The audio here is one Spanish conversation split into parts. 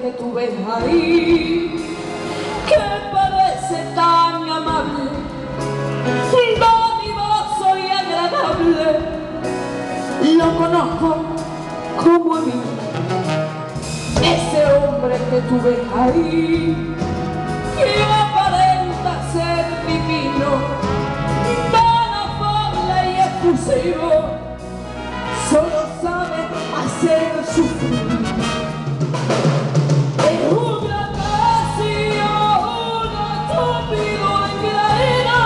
que tú ves ahí, que parece tan amable, dadivoso y agradable, lo conozco como a mí. Ese hombre que tú ves ahí, que aparenta ser divino, tan afable y efusivo, solo sabe hacer sufrir. Es un gran vacío, un estúpido engreído,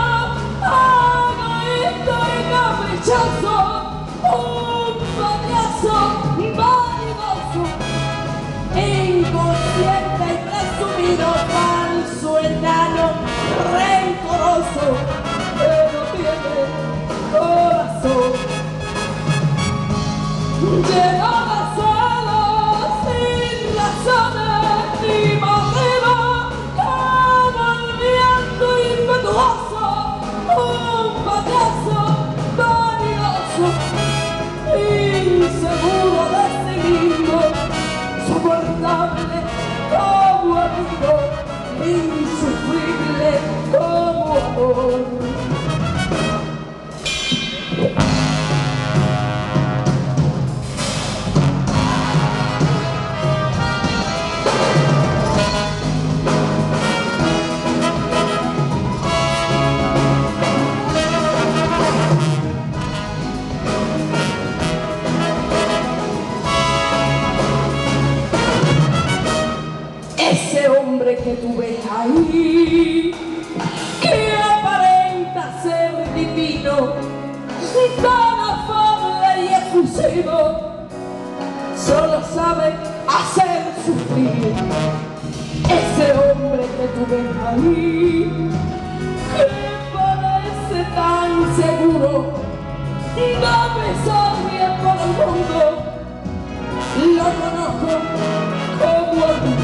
egoísta y caprichoso, un payaso vanidoso, inconsciente y presumido, falso, enano, rencoroso, que no tiene corazón. Lleno de celos, sin razones ni motivo, como el viento impetuoso, un payaso vanidoso, inseguro de sí mismo, soportable como amigo, insufrible como amor. Ese hombre que tú ves ahí, que aparenta ser divino, tan afable y efusivo, solo sabe hacer sufrir. Ese hombre que tú ves ahí, que parece tan seguro, dame bien por el mundo, lo conozco como a mí.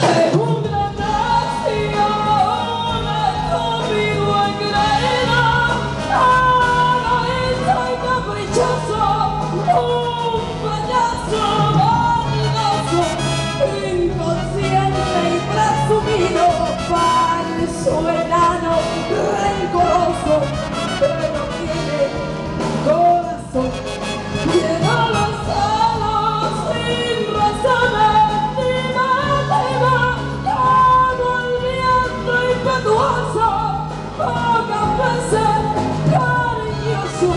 Es un gran vacío, un estúpido engreído, egoísta y caprichoso, un payaso vanidoso, inconsciente y presumido, falso, enano, rencoroso, que no tiene corazón. Lleno los celos sin razones ni motivo, como el viento impetuoso, pocas veces cariñoso,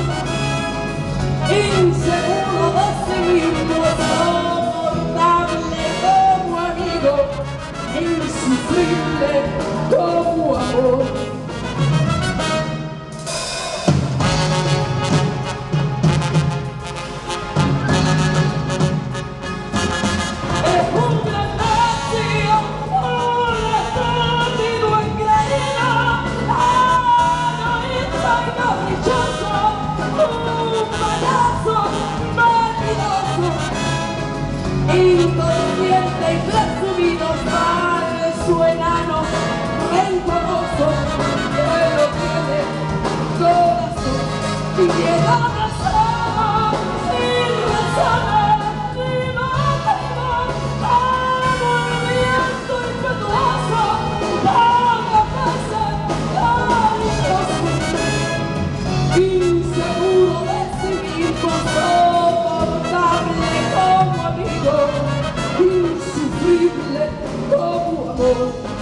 inseguro de sí mismo, soportable como amigo, insufrible como amor. Inconsciente y presumido, falso, enano, rencoroso, que no tiene corazón, y llega a ser sin razones ni motivo, como el viento impetuoso, pocas veces cariñoso, inseguro de sí mismo, soportable como amigo, insufrible como amor.